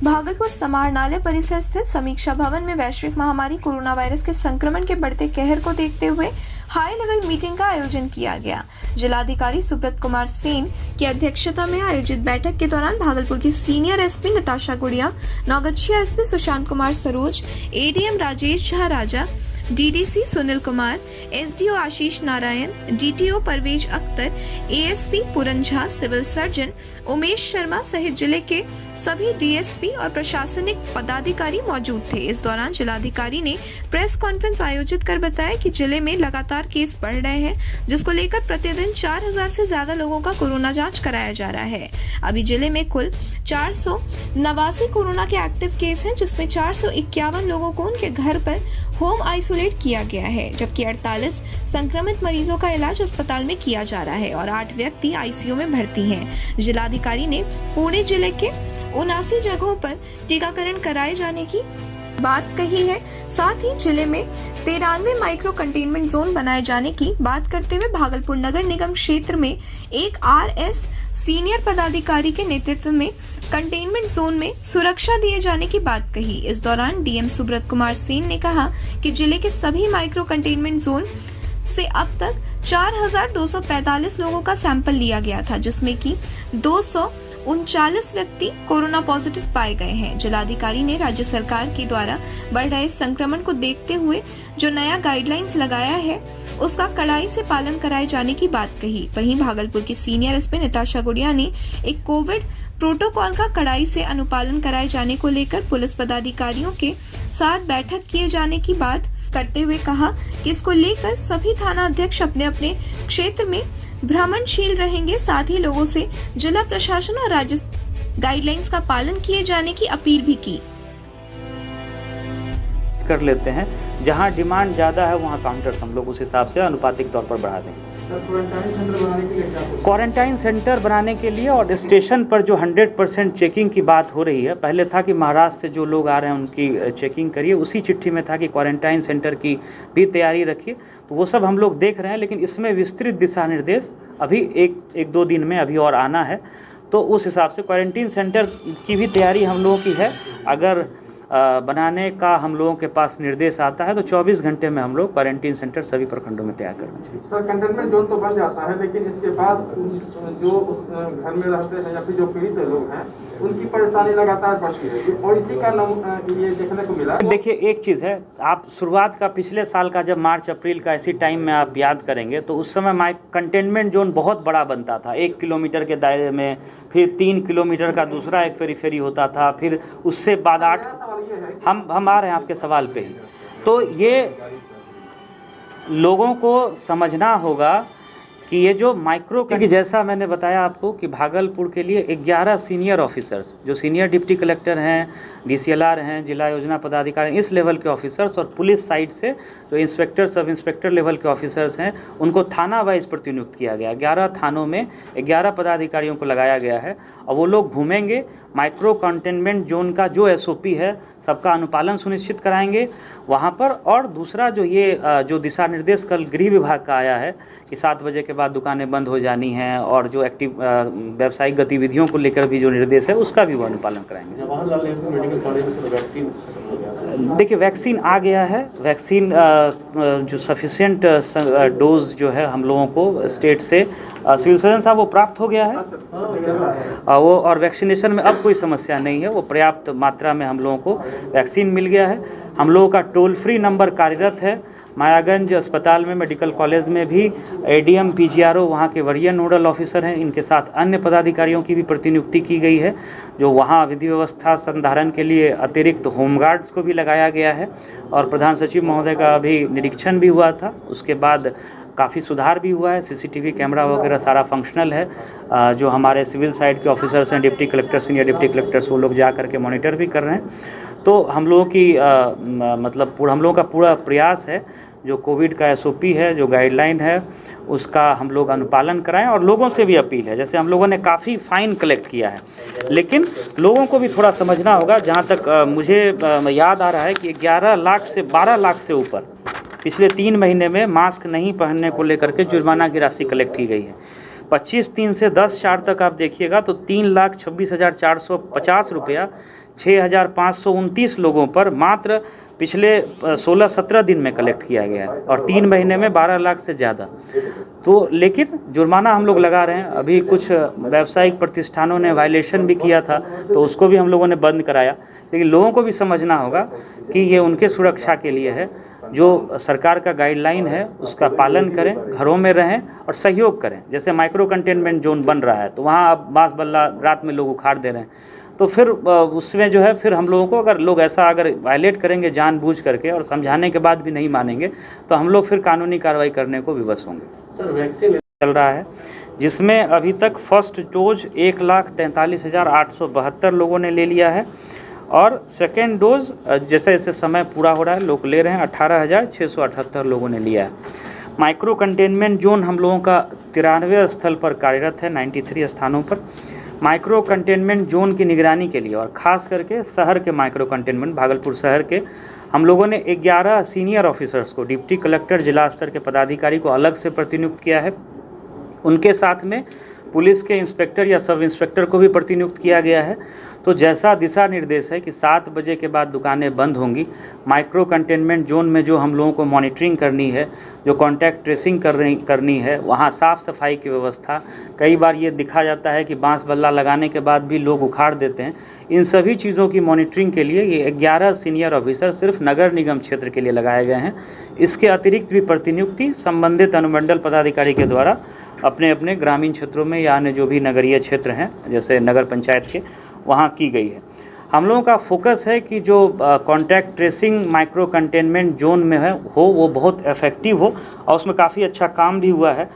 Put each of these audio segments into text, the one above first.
भागलपुर समाहरणालय परिसर स्थित समीक्षा भवन में वैश्विक महामारी कोरोना वायरस के संक्रमण के बढ़ते कहर को देखते हुए हाई लेवल मीटिंग का आयोजन किया गया। जिलाधिकारी सुब्रत कुमार सेन की अध्यक्षता में आयोजित बैठक के दौरान भागलपुर की सीनियर एसपी नताशा गुड़िया, नौगछिया एसपी सुशांत कुमार सरोज, एडीएम राजेश झा राजा, डीडीसी सुनील कुमार, एसडीओ आशीष नारायण, डीटीओ परवेज अख्तर, एएसपी पूरन झा, सिविल सर्जन उमेश शर्मा सहित जिले के सभी डीएसपी और प्रशासनिक पदाधिकारी मौजूद थे। इस दौरान जिलाधिकारी ने प्रेस कॉन्फ्रेंस आयोजित कर बताया कि जिले में लगातार केस बढ़ रहे हैं, जिसको लेकर प्रतिदिन 4000 से ज्यादा लोगों का कोरोना जांच कराया जा रहा है। अभी जिले में कुल 489 कोरोना के एक्टिव केस हैं, जिसमें 451 लोगों को उनके घर पर होम आइसोलेट किया गया है, जबकि 48 संक्रमित मरीजों का इलाज अस्पताल में किया जा रहा है और 8 व्यक्ति आईसीयू में भर्ती हैं। जिलाधिकारी ने पुणे जिले के 79 जगहों पर टीकाकरण कराए जाने की बात कही है। साथ ही जिले में 93 माइक्रो कंटेनमेंट जोन बनाए जाने की बात करते हुए भागलपुर नगर निगम क्षेत्र में एक आरएस सीनियर पदाधिकारी के नेतृत्व में कंटेनमेंट जोन में सुरक्षा दिए जाने की बात कही। इस दौरान डीएम सुब्रत कुमार सेन ने कहा कि जिले के सभी माइक्रो कंटेनमेंट जोन से अब तक 4245 लोगों का सैंपल लिया गया था, जिसमें कि 239 व्यक्ति कोरोना पॉजिटिव पाए गए हैं। जिलाधिकारी ने राज्य सरकार के द्वारा बढ़ रहे संक्रमण को देखते हुए जो नया गाइडलाइंस लगाया है उसका कड़ाई से पालन कराए जाने की बात कही। वहीं भागलपुर की सीनियर एसपी नताशा गुड़िया ने एक कोविड प्रोटोकॉल का कड़ाई से अनुपालन कराए जाने को लेकर पुलिस पदाधिकारियों के साथ बैठक किए जाने की बात करते हुए कहा कि इसको लेकर सभी थाना अध्यक्ष अपने अपने क्षेत्र में भ्रमणशील रहेंगे। साथ ही लोगों से जिला प्रशासन और राज्य गाइडलाइंस का पालन किए जाने की अपील भी की। कर लेते हैं, जहां डिमांड ज़्यादा है वहां काउंटर्स हम लोग उस हिसाब से अनुपातिक तौर पर बढ़ा देंगे। क्वारंटाइन सेंटर बनाने के लिए और स्टेशन पर जो 100% चेकिंग की बात हो रही है, पहले था कि महाराष्ट्र से जो लोग आ रहे हैं उनकी चेकिंग करिए, उसी चिट्ठी में था कि क्वारंटाइन सेंटर की भी तैयारी रखिए, तो वो सब हम लोग देख रहे हैं। लेकिन इसमें विस्तृत दिशा निर्देश अभी एक दो दिन में अभी और आना है, तो उस हिसाब से क्वारंटीन सेंटर की भी तैयारी हम लोगों की है। अगर बनाने का हम लोगों के पास निर्देश आता है तो 24 घंटे में हम लोग क्वारंटीन सेंटर सभी प्रखंडों में तैयार करना चाहिए। सर, कंटेनमेंट जोन तो बन जाता है, लेकिन इसके बाद जो उस घर में रहते हैं या फिर जो पीड़ित लोग हैं उनकी परेशानी लगातार बढ़ती है और इसी का ये देखने को मिला। देखिए, एक चीज़ है, आप शुरुआत का पिछले साल का जब मार्च अप्रैल का इसी टाइम में आप याद करेंगे तो उस समय कंटेनमेंट जोन बहुत बड़ा बनता था, 1 किलोमीटर के दायरे में, फिर 3 किलोमीटर का दूसरा एक पेरीफेरी होता था, फिर उससे बाद 8। हम आ रहे हैं आपके सवाल पे ही। तो ये लोगों को समझना होगा कि ये जो माइक्रो, क्योंकि जैसा मैंने बताया आपको कि भागलपुर के लिए 11 सीनियर ऑफिसर्स जो सीनियर डिप्टी कलेक्टर हैं, डीसीएलआर हैं, जिला योजना पदाधिकारी, इस लेवल के ऑफिसर्स और पुलिस साइड से जो इंस्पेक्टर सब इंस्पेक्टर लेवल के ऑफिसर्स हैं उनको थाना वाइज प्रतिनियुक्त किया गया। 11 थानों में 11 पदाधिकारियों को लगाया गया है और वो लोग घूमेंगे, माइक्रो कंटेनमेंट जोन का जो एसओपी है सबका अनुपालन सुनिश्चित कराएंगे वहाँ पर। और दूसरा जो दिशा निर्देश कल गृह विभाग का आया है कि 7 बजे के बाद दुकानें बंद हो जानी हैं और जो एक्टिव व्यावसायिक गतिविधियों को लेकर भी जो निर्देश है उसका भी वो अनुपालन कराएंगे। जवाहरलाल नेहरू मेडिकल कॉलेज में वैक्सीन, देखिए वैक्सीन आ गया है, वैक्सीन जो सफिशिएंट डोज जो है हम लोगों को स्टेट से सिविल सर्जन साहब वो प्राप्त हो गया है वो, और वैक्सीनेशन में अब कोई समस्या नहीं है, वो पर्याप्त मात्रा में हम लोगों को वैक्सीन मिल गया है। हम लोगों का टोल फ्री नंबर कार्यरत है मायागंज अस्पताल में, मेडिकल कॉलेज में भी एडीएम पीजीआरओ वहाँ के वरीय नोडल ऑफिसर हैं, इनके साथ अन्य पदाधिकारियों की भी प्रतिनियुक्ति की गई है जो वहाँ विधि व्यवस्था संधारण के लिए अतिरिक्त होमगार्ड्स को भी लगाया गया है। और प्रधान सचिव महोदय का अभी निरीक्षण भी हुआ था, उसके बाद काफ़ी सुधार भी हुआ है, सीसीटीवी कैमरा वगैरह सारा फंक्शनल है। जो हमारे सिविल साइड के ऑफिसर्स हैं, deputy collector, senior deputy collectors, वो लोग जा करके मॉनिटर भी कर रहे हैं। तो हम लोगों की हम लोगों का पूरा प्रयास है जो कोविड का एसओपी है, जो गाइडलाइन है, उसका हम लोग अनुपालन कराएं। और लोगों से भी अपील है, जैसे हम लोगों ने काफ़ी फाइन कलेक्ट किया है, लेकिन लोगों को भी थोड़ा समझना होगा। जहाँ तक मुझे याद आ रहा है कि 11 लाख से 12 लाख से ऊपर पिछले 3 महीने में मास्क नहीं पहनने को लेकर के जुर्माना की राशि कलेक्ट की गई है। 25/3 से 10/4 तक आप देखिएगा तो 3,26,450 रुपया 6,529 लोगों पर मात्र पिछले 16-17 दिन में कलेक्ट किया गया है और 3 महीने में 12 लाख से ज़्यादा। तो लेकिन जुर्माना हम लोग लगा रहे हैं। अभी कुछ व्यावसायिक प्रतिष्ठानों ने वायलेशन भी किया था तो उसको भी हम लोगों ने बंद कराया। लेकिन लोगों को भी समझना होगा कि ये उनके सुरक्षा के लिए है। जो सरकार का गाइडलाइन है उसका पालन करें, घरों में रहें और सहयोग करें। जैसे माइक्रो कंटेनमेंट जोन बन रहा है तो वहाँ अब बांस बल्ला रात में लोग उखाड़ दे रहे हैं, तो फिर उसमें जो है फिर हम लोगों को अगर लोग ऐसा अगर वायलेट करेंगे जानबूझ करके और समझाने के बाद भी नहीं मानेंगे तो हम लोग फिर कानूनी कार्रवाई करने को विवश होंगे। सर वैक्सीन चल रहा है जिसमें अभी तक फर्स्ट डोज 1,43,872 लोगों ने ले लिया है और सेकेंड डोज जैसे जैसे समय पूरा हो रहा है लोग ले रहे हैं। 18,678 लोगों ने लिया है। माइक्रो कंटेनमेंट जोन हम लोगों का 93 स्थल पर कार्यरत है, 93 स्थानों पर। माइक्रो कंटेनमेंट जोन की निगरानी के लिए और ख़ास करके शहर के माइक्रो कंटेनमेंट भागलपुर शहर के हम लोगों ने 11 सीनियर ऑफिसर्स को, डिप्टी कलेक्टर जिला स्तर के पदाधिकारी को अलग से प्रतिनियुक्त किया है। उनके साथ में पुलिस के इंस्पेक्टर या सब इंस्पेक्टर को भी प्रतिनियुक्त किया गया है। तो जैसा दिशा निर्देश है कि 7 बजे के बाद दुकानें बंद होंगी। माइक्रो कंटेनमेंट जोन में जो हम लोगों को मॉनिटरिंग करनी है, जो कॉन्टैक्ट ट्रेसिंग करनी है, वहाँ साफ़ सफाई की व्यवस्था। कई बार ये दिखा जाता है कि बांस बल्ला लगाने के बाद भी लोग उखाड़ देते हैं। इन सभी चीज़ों की मॉनिटरिंग के लिए ये 11 सीनियर ऑफिसर सिर्फ नगर निगम क्षेत्र के लिए लगाए गए हैं। इसके अतिरिक्त भी प्रतिनियुक्ति संबंधित अनुमंडल पदाधिकारी के द्वारा अपने अपने ग्रामीण क्षेत्रों में या अन्य जो भी नगरीय क्षेत्र हैं जैसे नगर पंचायत के वहाँ की गई है। हम लोगों का फोकस है कि जो contact tracing micro containment zone में है वो बहुत इफेक्टिव हो और उसमें काफ़ी अच्छा काम भी हुआ है।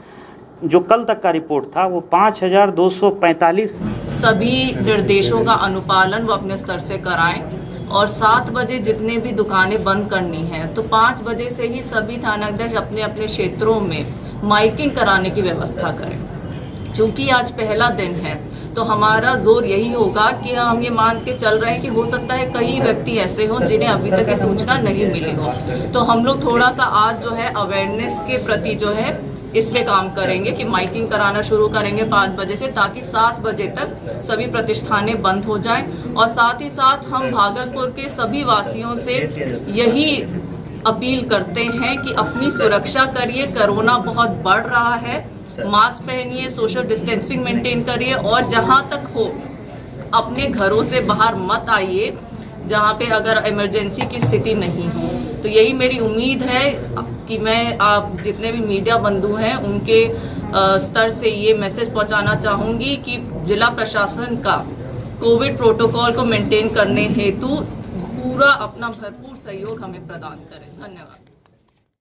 जो कल तक का रिपोर्ट था वो 5,245 सभी निर्देशों का अनुपालन वो अपने स्तर से कराएं और 7 बजे जितने भी दुकानें बंद करनी है तो 5 बजे से ही सभी थानाध्यक्ष अपने अपने क्षेत्रों में माइकिंग कराने की व्यवस्था करें। चूँकि आज पहला दिन है तो हमारा जोर यही होगा कि हम ये मान के चल रहे हैं कि हो सकता है कई व्यक्ति ऐसे हों जिन्हें अभी तक ये सूचना नहीं मिली हो। तो हम लोग थोड़ा सा आज जो है अवेयरनेस के प्रति जो है इस पे काम करेंगे कि माइकिंग कराना शुरू करेंगे 5 बजे से, ताकि 7 बजे तक सभी प्रतिष्ठानें बंद हो जाएं। और साथ ही साथ हम भागलपुर के सभी वासियों से यही अपील करते हैं कि अपनी सुरक्षा करिए। कोरोना बहुत बढ़ रहा है, मास्क पहनिए, सोशल डिस्टेंसिंग मेंटेन करिए और जहां तक हो अपने घरों से बाहर मत आइए जहां पे अगर इमरजेंसी की स्थिति नहीं हो। तो यही मेरी उम्मीद है कि मैं आप जितने भी मीडिया बंधु हैं उनके स्तर से ये मैसेज पहुंचाना चाहूँगी कि जिला प्रशासन का कोविड प्रोटोकॉल को मेंटेन करने हेतु पूरा अपना भरपूर सहयोग हमें प्रदान करें। धन्यवाद।